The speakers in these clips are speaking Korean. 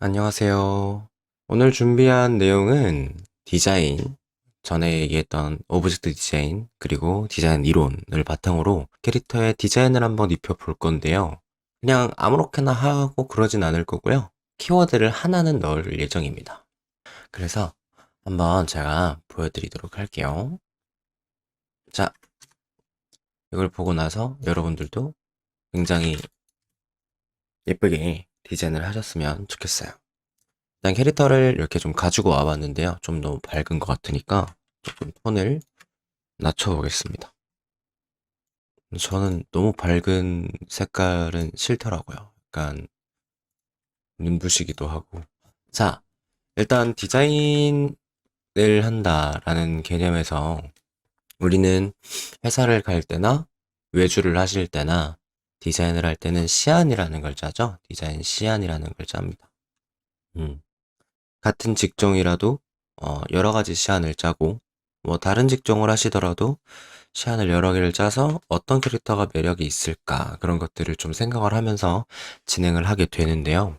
안녕하세요. 오늘 준비한 내용은 디자인, 전에 얘기했던 오브젝트 디자인, 그리고 디자인 이론을 바탕으로 캐릭터의 디자인을 한번 입혀볼 건데요. 그냥 아무렇게나 하고 그러진 않을 거고요. 키워드를 하나는 넣을 예정입니다. 그래서 한번 제가 보여드리도록 할게요. 자, 이걸 보고 나서 여러분들도 굉장히 예쁘게 디자인을 하셨으면 좋겠어요. 일단 캐릭터를 이렇게 좀 가지고 와봤는데요. 좀 너무 밝은 것 같으니까 조금 톤을 낮춰보겠습니다. 저는 너무 밝은 색깔은 싫더라고요. 약간 눈부시기도 하고. 자, 일단 디자인을 한다라는 개념에서 우리는 회사를 갈 때나 외주를 하실 때나 디자인을 할 때는 시안이라는 글자죠. 디자인 시안이라는 글자입니다. 같은 직종이라도 여러 가지 시안을 짜고 뭐 다른 직종을 하시더라도 시안을 여러 개를 짜서 어떤 캐릭터가 매력이 있을까 그런 것들을 좀 생각을 하면서 진행을 하게 되는데요.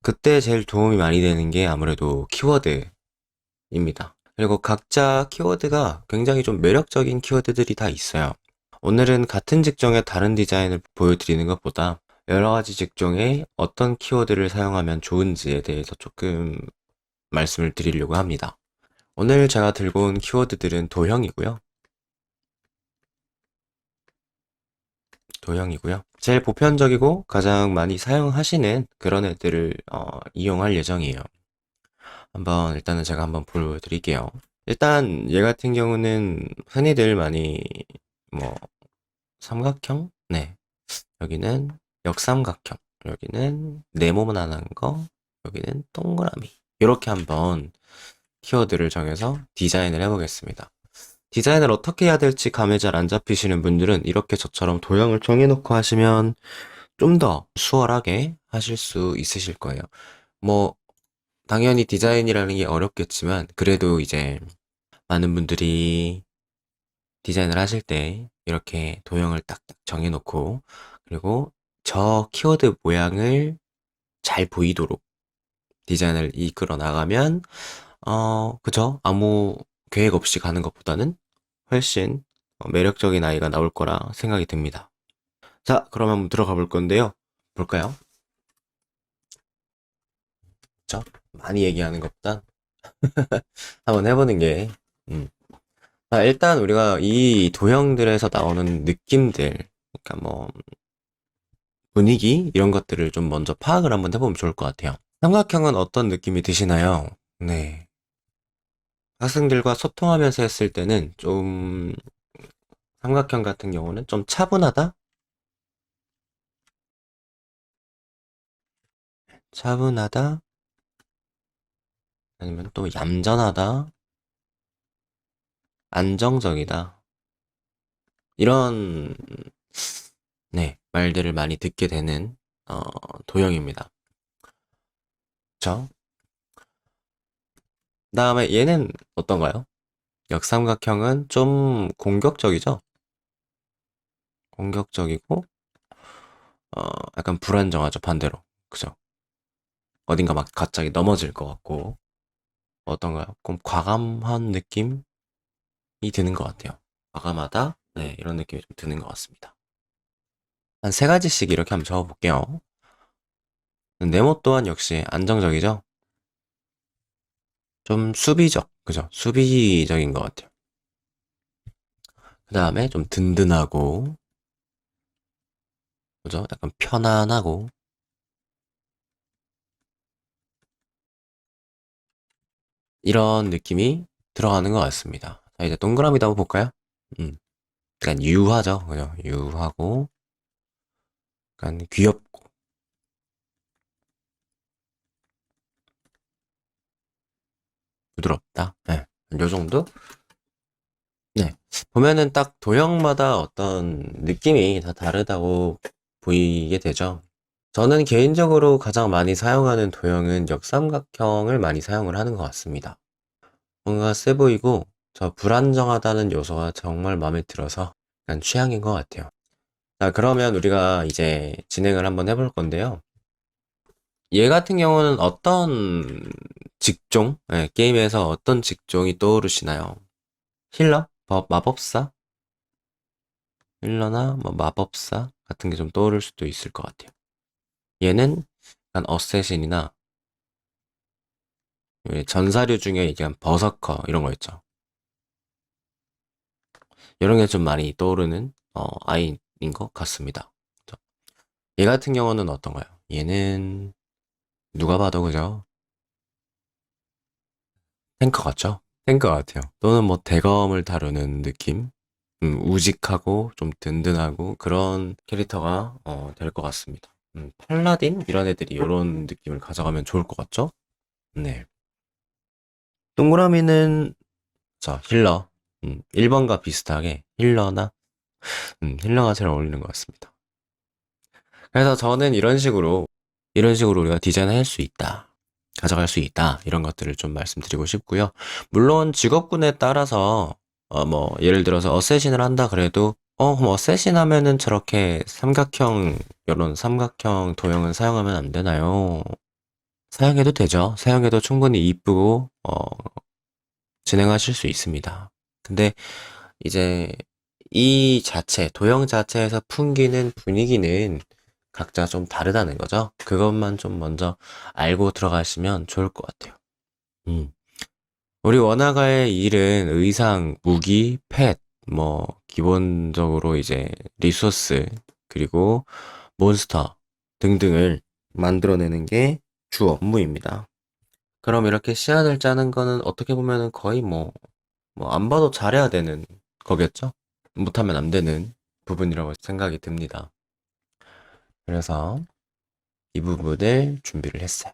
그때 제일 도움이 많이 되는 게 아무래도 키워드입니다. 그리고 각자 키워드가 굉장히 좀 매력적인 키워드들이 다 있어요. 오늘은 같은 직종의 다른 디자인을 보여드리는 것보다 여러 가지 직종에 어떤 키워드를 사용하면 좋은지에 대해서 조금 말씀을 드리려고 합니다. 오늘 제가 들고 온 키워드들은 도형이고요. 제일 보편적이고 가장 많이 사용하시는 그런 애들을 이용할 예정이에요. 일단은 제가 한번 보여드릴게요. 일단 얘 같은 경우는 흔히들 많이 뭐 삼각형? 네. 여기는 역삼각형, 여기는 네모난한 거, 여기는 동그라미. 이렇게 한번 키워드를 정해서 디자인을 해보겠습니다. 디자인을 어떻게 해야 될지 감이 잘 안 잡히시는 분들은 이렇게 저처럼 도형을 정해놓고 하시면 좀 더 수월하게 하실 수 있으실 거예요. 뭐, 당연히 디자인이라는 게 어렵겠지만, 그래도 이제 많은 분들이 디자인을 하실 때 이렇게 도형을 딱딱 정해놓고, 그리고 저 키워드 모양을 잘 보이도록 디자인을 이끌어 나가면, 그죠? 아무 계획 없이 가는 것보다는 훨씬 매력적인 아이가 나올 거라 생각이 듭니다. 자, 그럼 한번 들어가 볼 건데요. 볼까요? 그쵸? 많이 얘기하는 것보단 한번 해보는 게, 음. 일단 우리가 이 도형들에서 나오는 느낌들, 그러니까 뭐, 분위기, 이런 것들을 좀 먼저 파악을 한번 해보면 좋을 것 같아요. 삼각형은 어떤 느낌이 드시나요? 네. 학생들과 소통하면서 했을 때는 좀, 삼각형 같은 경우는 좀 차분하다? 차분하다? 아니면 또 얌전하다? 안정적이다. 이런, 네, 말들을 많이 듣게 되는, 도형입니다. 그쵸? 다음에 얘는 어떤가요? 역삼각형은 좀 공격적이죠? 공격적이고, 약간 불안정하죠, 반대로. 그죠? 어딘가 막 갑자기 넘어질 것 같고, 어떤가요? 좀 과감한 느낌이 드는 것 같아요. 과감하다? 네, 이런 느낌이 좀 드는 것 같습니다. 한 세 가지씩 이렇게 한번 적어볼게요. 네모 또한 역시 안정적이죠? 좀 수비적, 그죠? 수비적인 것 같아요. 그 다음에 좀 든든하고, 그죠? 약간 편안하고, 이런 느낌이 들어가는 것 같습니다. 자, 이제 동그라미도 한번 볼까요? 음, 약간 유하죠? 그죠? 유하고, 약간 귀엽고, 부드럽다. 네. 요 정도? 네. 보면은 딱 도형마다 어떤 느낌이 다 다르다고 보이게 되죠. 저는 개인적으로 가장 많이 사용하는 도형은 역삼각형을 많이 사용을 하는 것 같습니다. 뭔가 세 보이고 저 불안정하다는 요소가 정말 마음에 들어서 약간 취향인 것 같아요. 자, 그러면 우리가 이제 진행을 한번 해볼 건데요. 얘 같은 경우는 어떤 직종? 예, 게임에서 어떤 직종이 떠오르시나요? 힐러? 마법사? 힐러나 뭐 마법사 같은 게 좀 떠오를 수도 있을 것 같아요. 얘는 약간 어쌔신이나 전사류 중에 얘기한 버서커 이런 거 있죠. 이런 게 좀 많이 떠오르는 아이인 것 같습니다. 얘 같은 경우는 어떤가요? 얘는 누가 봐도 그죠? 탱커 같죠? 탱커 같아요. 또는 뭐 대검을 다루는 느낌? 우직하고 좀 든든하고 그런 캐릭터가 될 것 같습니다. 팔라딘? 이런 애들이 이런 느낌을 가져가면 좋을 것 같죠? 네. 동그라미는 자 힐러. 1번과 비슷하게 힐러나 힐러가 잘 어울리는 것 같습니다. 그래서 저는 이런 식으로 우리가 디자인할 수 있다. 가져갈 수 있다. 이런 것들을 좀 말씀드리고 싶고요. 물론 직업군에 따라서 뭐 예를 들어서 어쌔신을 한다 그래도 그럼 어쌔신 하면은 저렇게 삼각형 이런 삼각형 도형은 사용하면 안 되나요? 사용해도 되죠. 사용해도 충분히 이쁘고 진행하실 수 있습니다. 근데 이제 이 자체 도형 자체에서 풍기는 분위기는 각자 좀 다르다는 거죠. 그것만 좀 먼저 알고 들어가시면 좋을 것 같아요. 음. 우리 원화가의 일은 의상, 무기, 펫, 뭐, 기본적으로 이제 리소스, 그리고 몬스터 등등을 만들어내는 게 주 업무입니다. 그럼 이렇게 시안을 짜는 거는 어떻게 보면은 거의 뭐, 안 봐도 잘해야 되는 거겠죠? 못하면 안 되는 부분이라고 생각이 듭니다. 그래서 이 부분을 준비를 했어요.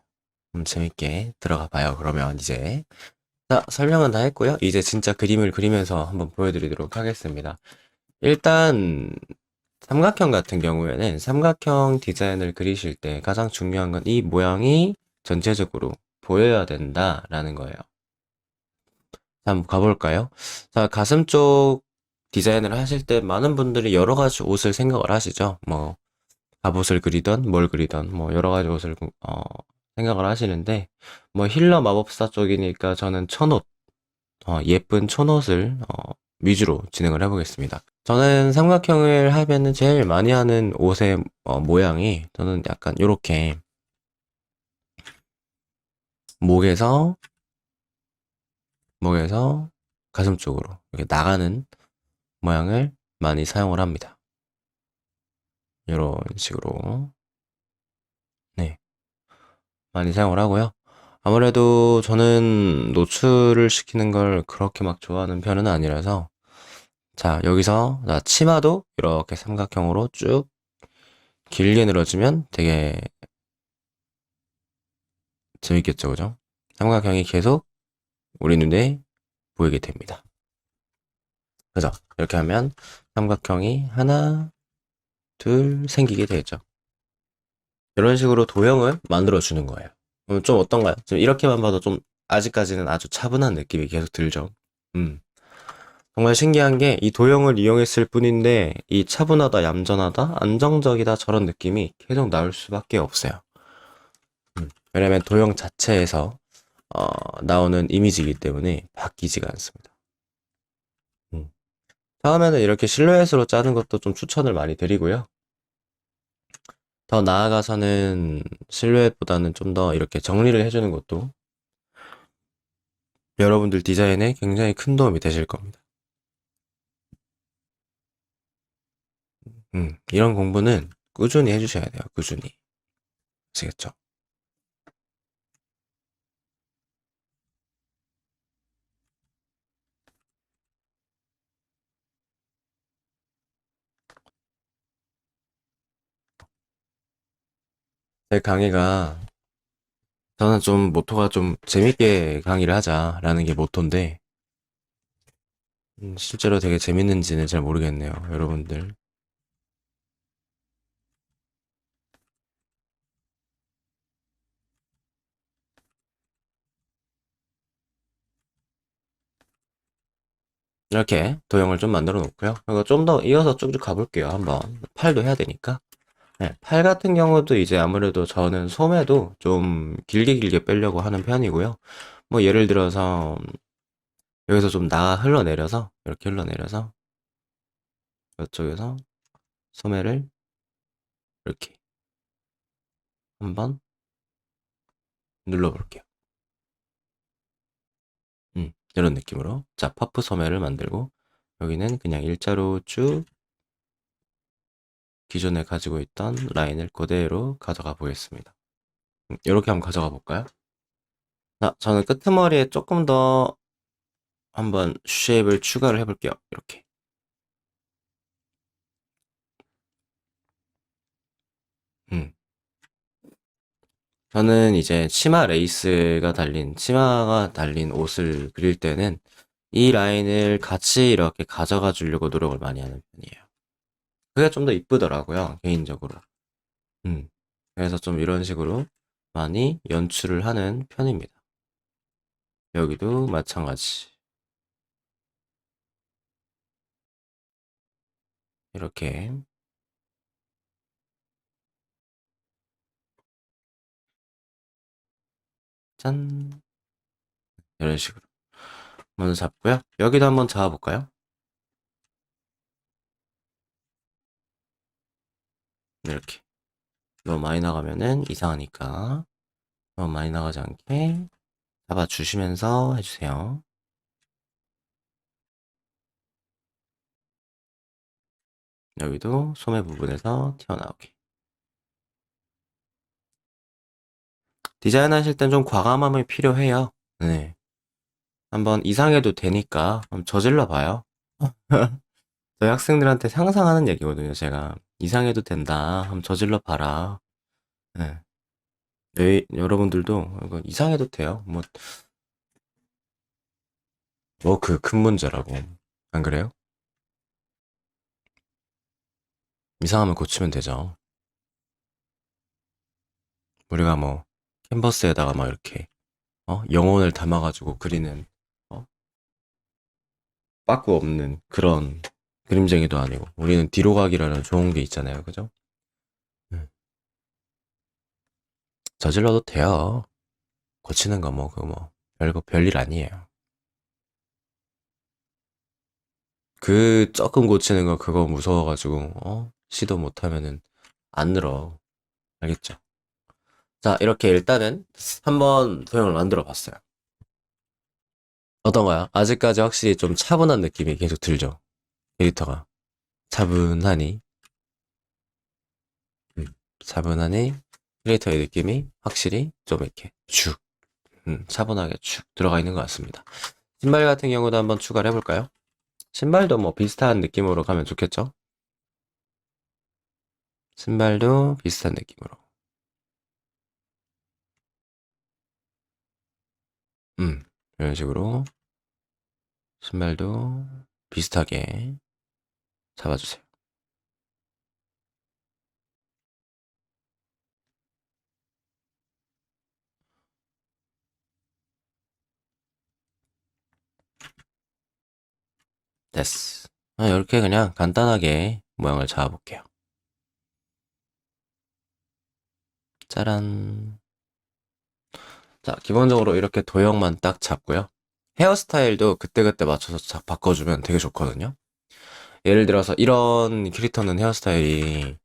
재밌게 들어가 봐요. 그러면 이제. 자, 설명은 다 했고요. 이제 진짜 그림을 그리면서 한번 보여드리도록 하겠습니다. 일단, 삼각형 같은 경우에는 삼각형 디자인을 그리실 때 가장 중요한 건 이 모양이 전체적으로 보여야 된다라는 거예요. 자, 한번 가볼까요? 자, 가슴 쪽 디자인을 하실 때 많은 분들이 여러 가지 옷을 생각을 하시죠. 뭐, 갑옷을 그리던 뭘 그리던 뭐 여러 가지 옷을 생각을 하시는데 뭐 힐러 마법사 쪽이니까 저는 천옷 예쁜 천옷을 위주로 진행을 해보겠습니다. 저는 삼각형을 하면은 제일 많이 하는 옷의 모양이 저는 약간 요렇게 목에서 목에서 가슴 쪽으로 이렇게 나가는 모양을 많이 사용을 합니다. 이런 식으로 네 많이 사용을 하고요. 아무래도 저는 노출을 시키는 걸 그렇게 막 좋아하는 편은 아니라서 자 여기서 나 치마도 이렇게 삼각형으로 쭉 길게 늘어지면 되게 재밌겠죠, 그죠? 삼각형이 계속 우리 눈에 보이게 됩니다. 그죠? 이렇게 하면 삼각형이 하나, 둘 생기게 되죠. 이런 식으로 도형을 만들어 주는 거예요. 좀 어떤가요? 지금 이렇게만 봐도 좀 아직까지는 아주 차분한 느낌이 계속 들죠. 음. 정말 신기한 게 이 도형을 이용했을 뿐인데 이 차분하다, 얌전하다, 안정적이다 저런 느낌이 계속 나올 수밖에 없어요. 왜냐면 도형 자체에서 나오는 이미지이기 때문에 바뀌지가 않습니다. 음. 처음에는 이렇게 실루엣으로 짜는 것도 좀 추천을 많이 드리고요. 더 나아가서는 실루엣보다는 좀 더 이렇게 정리를 해주는 것도 여러분들 디자인에 굉장히 큰 도움이 되실 겁니다. 이런 공부는 꾸준히 해주셔야 돼요. 꾸준히. 아시겠죠? 제 강의가 저는 좀 모토가 좀 재밌게 강의를 하자라는 게 모토인데 실제로 되게 재밌는지는 잘 모르겠네요. 여러분들. 이렇게 도형을 좀 만들어 놓고요. 그리고 좀 더 이어서 쭉쭉 가볼게요. 한번 팔도 해야 되니까. 네, 팔 같은 경우도 이제 아무래도 저는 소매도 좀 길게 길게 빼려고 하는 편이고요. 뭐 예를 들어서 여기서 좀 흘러내려서 이렇게 흘러내려서 이쪽에서 소매를 이렇게 한번 눌러볼게요. 이런 느낌으로. 자, 퍼프 소매를 만들고 여기는 그냥 일자로 쭉 기존에 가지고 있던 라인을 그대로 가져가 보겠습니다. 이렇게 한번 가져가 볼까요? 자, 저는 끄트머리에 조금 더 한번 쉐입을 추가를 해볼게요. 이렇게. 음. 저는 이제 치마가 달린 옷을 그릴 때는 이 라인을 같이 이렇게 가져가 주려고 노력을 많이 하는 편이에요. 그게 좀 더 이쁘더라고요, 개인적으로. 음. 그래서 좀 이런 식으로 많이 연출을 하는 편입니다. 여기도 마찬가지. 이렇게. 짠. 이런 식으로. 먼저 잡고요. 여기도 한번 잡아볼까요? 이렇게. 너무 많이 나가면은 이상하니까. 너무 많이 나가지 않게 잡아주시면서 해주세요. 여기도 소매 부분에서 튀어나오게. 디자인 하실 땐 좀 과감함이 필요해요. 네. 한번 이상해도 되니까 한번 저질러 봐요. 저희 학생들한테 항상 하는 얘기거든요, 제가. 이상해도 된다. 한번 저질러 봐라. 네. 여러분들도 이거 이상해도 돼요. 뭐 그 큰 문제라고. 안 그래요? 이상하면 고치면 되죠. 우리가 뭐 캔버스에다가 막 이렇게 영혼을 담아가지고 그리는 어? 빠꾸 없는 그런 그림쟁이도 아니고 우리는 뒤로 가기라는 좋은 게 있잖아요, 그죠? 음. 저질러도 돼요. 고치는 거 뭐 그거 뭐 별일 아니에요. 그 조금 고치는 거 그거 무서워가지고 시도 못하면은 안 늘어. 알겠죠? 자, 이렇게 일단은 한번 도형을 만들어 봤어요. 어떤가요? 아직까지 확실히 좀 차분한 느낌이 계속 들죠? 캐릭터가. 차분하니, 음, 차분하니, 캐릭터의 느낌이 확실히 좀 이렇게 쭉, 차분하게 쭉 들어가 있는 것 같습니다. 신발 같은 경우도 한번 추가를 해볼까요? 신발도 뭐 비슷한 느낌으로 가면 좋겠죠? 신발도 비슷한 느낌으로. 이런 식으로 신발도 비슷하게 잡아주세요. 됐어. 이렇게 그냥 간단하게 모양을 잡아볼게요. 짜란. 자, 기본적으로 이렇게 도형만 딱 잡고요. 헤어스타일도 그때그때 맞춰서 바꿔주면 되게 좋거든요. 예를 들어서 이런 캐릭터는 헤어스타일이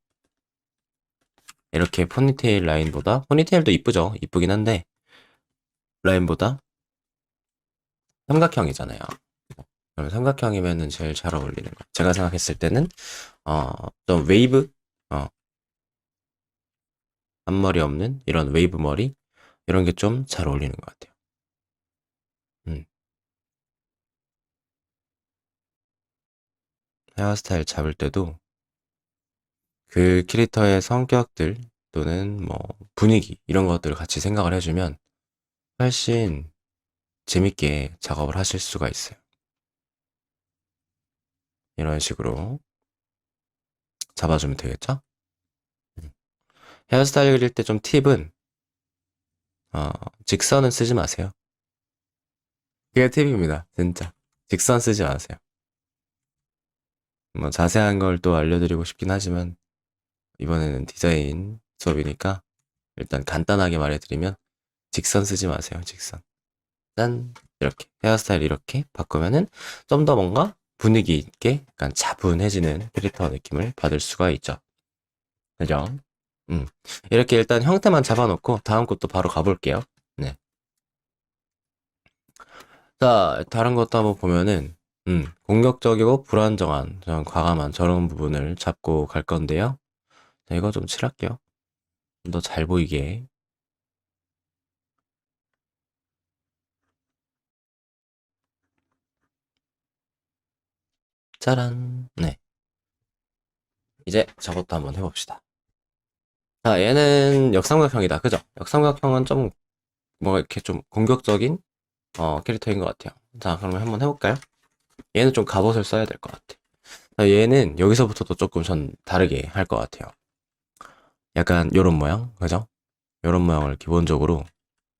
이렇게 포니테일 라인보다, 포니테일도 이쁘죠? 이쁘긴 한데, 라인보다 삼각형이잖아요. 그럼 삼각형이면은 제일 잘 어울리는 거. 제가 생각했을 때는, 좀 웨이브? 앞머리 없는 이런 웨이브 머리? 이런 게 좀 잘 어울리는 것 같아요. 음, 헤어스타일 잡을 때도 그 캐릭터의 성격들 또는 뭐 분위기 이런 것들을 같이 생각을 해주면 훨씬 재밌게 작업을 하실 수가 있어요. 이런 식으로 잡아주면 되겠죠? 음. 헤어스타일 그릴 때 좀 팁은 어, 직선은 쓰지 마세요. 그게 팁입니다. 진짜. 직선 쓰지 마세요. 뭐 자세한 걸 또 알려드리고 싶긴 하지만 이번에는 디자인 수업이니까 일단 간단하게 말해드리면 직선 쓰지 마세요. 직선. 짠. 이렇게 헤어스타일 이렇게 바꾸면은 좀 더 뭔가 분위기 있게 약간 차분해지는 캐릭터 느낌을 받을 수가 있죠. 그죠? 음. 이렇게 일단 형태만 잡아놓고 다음 것도 바로 가볼게요. 네. 자, 다른 것도 한번 보면은, 공격적이고 불안정한, 과감한 저런 부분을 잡고 갈 건데요. 자, 이거 좀 칠할게요. 좀 더 잘 보이게. 짜란. 네. 이제 저것도 한번 해봅시다. 자, 얘는 역삼각형이다. 그죠? 역삼각형은 좀, 뭐, 이렇게 좀 공격적인, 캐릭터인 것 같아요. 자, 그러면 한번 해볼까요? 얘는 좀 갑옷을 써야 될 것 같아. 자, 얘는 여기서부터도 조금 전 다르게 할 것 같아요. 약간 요런 모양, 그죠? 요런 모양을 기본적으로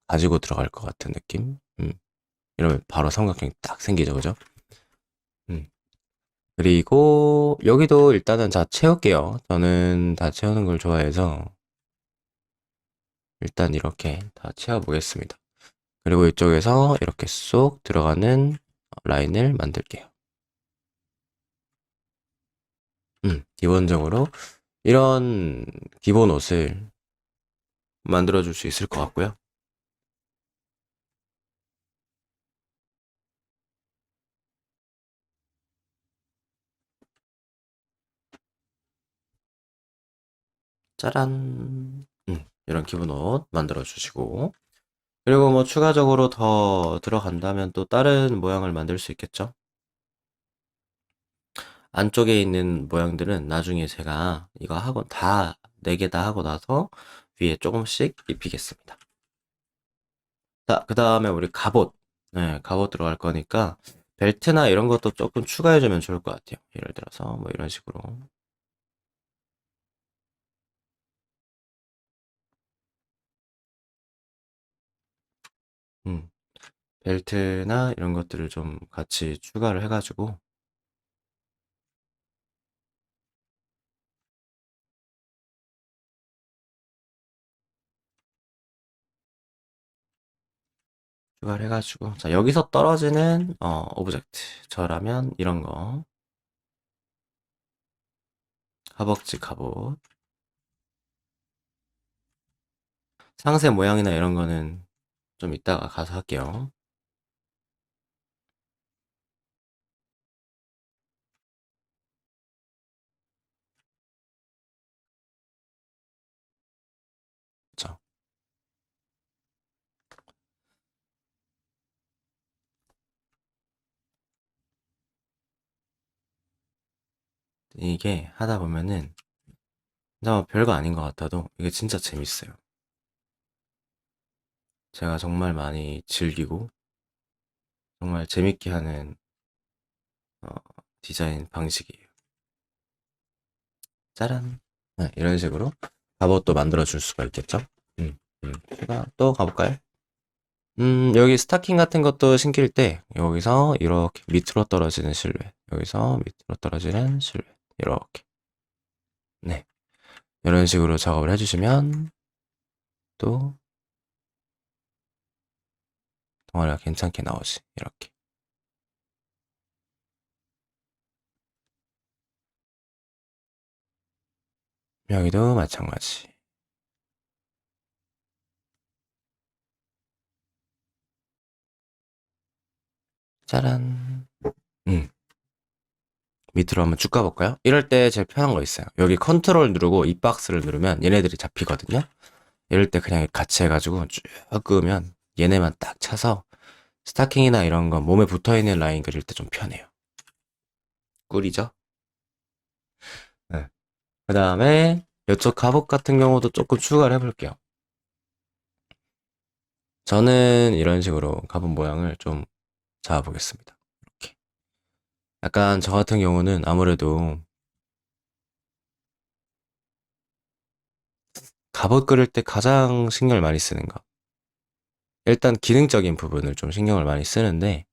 가지고 들어갈 것 같은 느낌? 이러면 바로 삼각형이 딱 생기죠, 그죠? 음. 그리고 여기도 일단은 다 채울게요. 저는 다 채우는 걸 좋아해서 일단 이렇게 다 채워보겠습니다. 그리고 이쪽에서 이렇게 쏙 들어가는 라인을 만들게요. 기본적으로 이런 기본 옷을 만들어줄 수 있을 것 같고요. 짜란. 이런 기본 옷 만들어주시고. 그리고 뭐 추가적으로 더 들어간다면 또 다른 모양을 만들 수 있겠죠? 안쪽에 있는 모양들은 나중에 제가 이거 하고 다, 4개 다 하고 나서 위에 조금씩 입히겠습니다. 자, 그 다음에 우리 갑옷. 네, 갑옷 들어갈 거니까 벨트나 이런 것도 조금 추가해주면 좋을 것 같아요. 예를 들어서 뭐 이런 식으로. 음, 벨트나 이런 것들을 좀 같이 추가를 해가지고 추가를 해가지고 자, 여기서 떨어지는 오브젝트. 저라면 이런 거. 허벅지 갑옷. 상세 모양이나 이런 거는 좀 이따가 가서 할게요. 그쵸. 이게 하다 보면은 진짜 별거 아닌 것 같아도 이게 진짜 재밌어요. 제가 정말 많이 즐기고 정말 재밌게 하는 어, 디자인 방식이에요. 짜란. 네, 이런 식으로 갑옷도 만들어 줄 수가 있겠죠? 제가 또 가볼까요? 여기 스타킹 같은 것도 신길 때 여기서 이렇게 밑으로 떨어지는 실루엣, 여기서 밑으로 떨어지는 실루엣, 이렇게. 네, 이런 식으로 작업을 해주시면 또 동아리가 괜찮게 나오지. 이렇게. 여기도 마찬가지. 짜란. 음, 밑으로 한번 쭉 가볼까요? 이럴 때 제일 편한 거 있어요. 여기 컨트롤 누르고 이 박스를 누르면 얘네들이 잡히거든요. 이럴 때 그냥 같이 해가지고 쭉 그으면 얘네만 딱 차서 스타킹이나 이런 거 몸에 붙어있는 라인 그릴 때 좀 편해요. 꿀이죠? 네. 그 다음에 이쪽 갑옷 같은 경우도 조금 추가를 해볼게요. 저는 이런 식으로 갑옷 모양을 좀 잡아보겠습니다. 이렇게. 약간 저 같은 경우는 아무래도 갑옷 그릴 때 가장 신경을 많이 쓰는 거. 일단 기능적인 부분을 좀 신경을 많이 쓰는데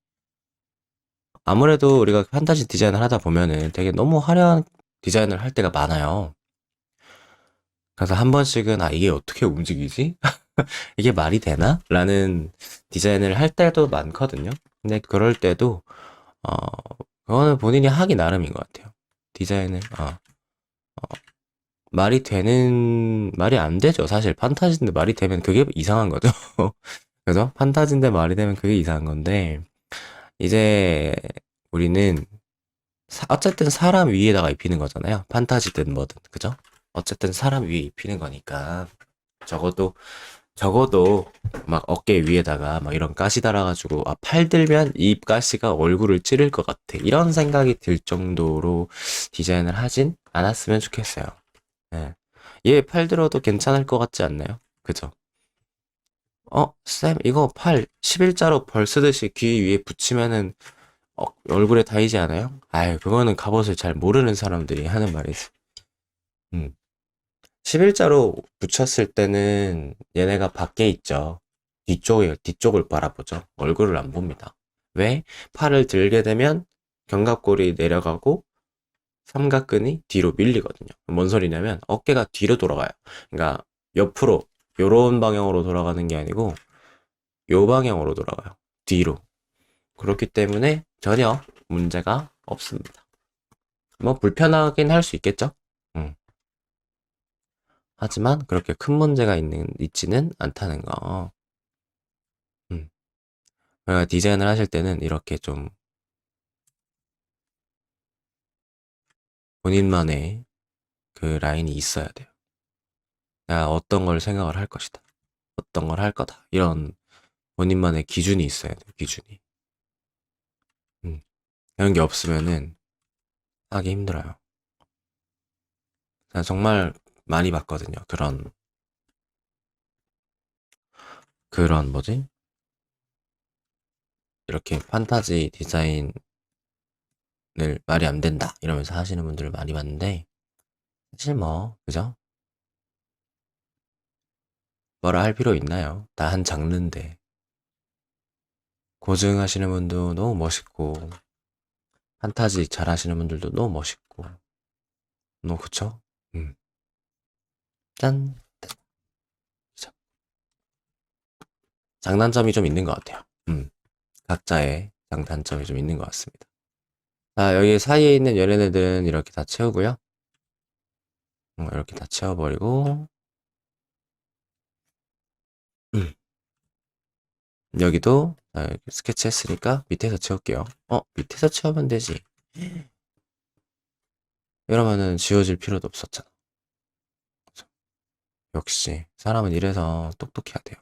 아무래도 우리가 판타지 디자인을 하다 보면은 되게 너무 화려한 디자인을 할 때가 많아요. 그래서 한 번씩은 아 이게 어떻게 움직이지? 이게 말이 되나? 라는 디자인을 할 때도 많거든요. 근데 그럴 때도 어 그거는 본인이 하기 나름인 것 같아요. 디자인을 말이 안 되죠. 사실 판타지인데 말이 되면 그게 이상한 거죠. 그죠? 판타지인데 말이 되면 그게 이상한 건데 이제 우리는 어쨌든 사람 위에다가 입히는 거잖아요. 판타지든 뭐든 그죠? 어쨌든 사람 위에 입히는 거니까 적어도 적어도 막 어깨 위에다가 막 이런 가시 달아가지고 아 팔 들면 이 가시가 얼굴을 찌를 것 같아 이런 생각이 들 정도로 디자인을 하진 않았으면 좋겠어요. 예. 얘 팔 들어도 괜찮을 것 같지 않나요? 그죠? 쌤, 이거 팔 11자로 벌 쓰듯이 귀 위에 붙이면은 얼굴에 닿이지 않아요? 아유, 그거는 갑옷을 잘 모르는 사람들이 하는 말이지. 음. 11자로 붙였을 때는 얘네가 밖에 있죠. 뒤쪽을 바라보죠. 얼굴을 안 봅니다. 왜? 팔을 들게 되면 견갑골이 내려가고 삼각근이 뒤로 밀리거든요. 뭔 소리냐면 어깨가 뒤로 돌아가요. 그러니까 옆으로 요런 방향으로 돌아가는 게 아니고 요 방향으로 돌아가요. 뒤로. 그렇기 때문에 전혀 문제가 없습니다. 뭐 불편하긴 할 수 있겠죠? 음. 하지만 그렇게 큰 문제가 있지는 않다는 거. 음. 그러니까 디자인을 하실 때는 이렇게 좀 본인만의 그 라인이 있어야 돼요. 내가 어떤 걸 생각을 할 것이다. 어떤 걸 할 거다. 이런 본인만의 기준이 있어야 돼요. 기준이. 음. 이런 게 없으면은 하기 힘들어요. 제가 정말 많이 봤거든요. 그런 뭐지? 이렇게 판타지 디자인을 말이 안 된다. 이러면서 하시는 분들을 많이 봤는데, 사실 뭐, 그죠? 뭐라 할 필요 있나요? 다 한 장르인데. 고증 하시는 분도 너무 멋있고, 판타지 잘 하시는 분들도 너무 멋있고, 너무 그쵸? 음. 짠! 그죠? 장단점이 좀 있는 것 같아요. 각자의 장단점이 좀 있는 것 같습니다. 자, 여기 사이에 있는 얘네들은 이렇게 다 채우고요. 이렇게 다 채워버리고, 음, 여기도 이렇게 스케치 했으니까 밑에서 채울게요. 밑에서 채우면 되지. 이러면은 지워질 필요도 없었잖아. 그죠? 역시 사람은 이래서 똑똑해야 돼요.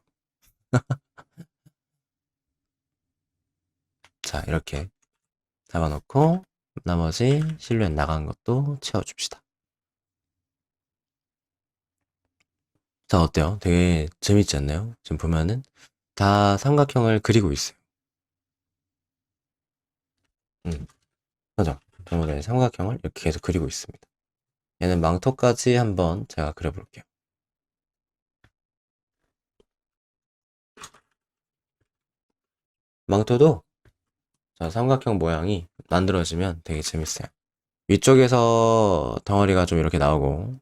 자, 이렇게 잡아놓고 나머지 실루엣 나간 것도 채워줍시다. 자, 어때요? 되게 재밌지 않나요? 지금 보면은 다 삼각형을 그리고 있어요. 그죠? 전부 다 삼각형을 이렇게 계속 그리고 있습니다. 얘는 망토까지 한번 제가 그려볼게요. 망토도 자, 삼각형 모양이 만들어지면 되게 재밌어요. 위쪽에서 덩어리가 좀 이렇게 나오고,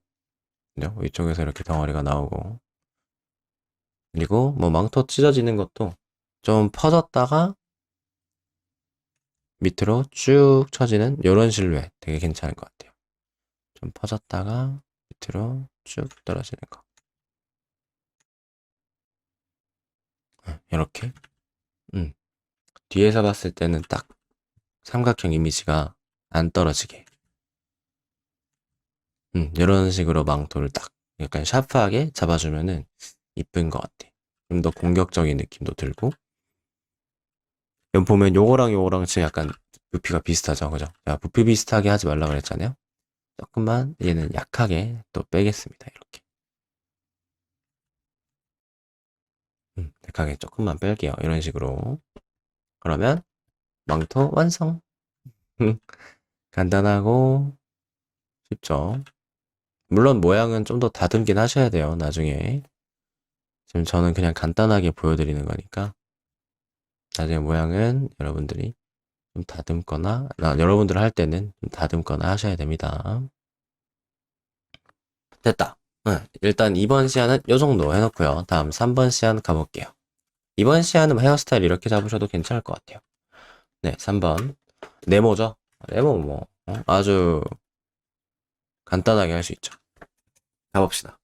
그죠? 위쪽에서 이렇게 덩어리가 나오고, 그리고 뭐 망토 찢어지는 것도 좀 퍼졌다가 밑으로 쭉 처지는 이런 실루엣 되게 괜찮을 것 같아요. 좀 퍼졌다가 밑으로 쭉 떨어지는 거. 이렇게. 음. 뒤에서 봤을 때는 딱 삼각형 이미지가 안 떨어지게. 이런 식으로 망토를 딱 약간 샤프하게 잡아주면은 이쁜 것 같아. 좀 더 공격적인 느낌도 들고. 여기 보면 요거랑 지금 약간 부피가 비슷하죠. 그죠? 자, 부피 비슷하게 하지 말라 그랬잖아요. 조금만 얘는 약하게 또 빼겠습니다. 이렇게. 약하게 조금만 뺄게요. 이런 식으로. 그러면 망토 완성. 간단하고 쉽죠. 물론 모양은 좀 더 다듬긴 하셔야 돼요. 나중에. 지금 저는 그냥 간단하게 보여드리는 거니까 나중에 모양은 여러분들이 좀 다듬거나 여러분들 할 때는 좀 다듬거나 하셔야 됩니다. 됐다. 일단 2번 시안은 요 정도 해놓고요. 다음 3번 시안 가볼게요. 2번 시안은 헤어스타일 이렇게 잡으셔도 괜찮을 것 같아요. 네, 3번. 네모죠? 네모 뭐, 아주 간단하게 할 수 있죠. 가봅시다.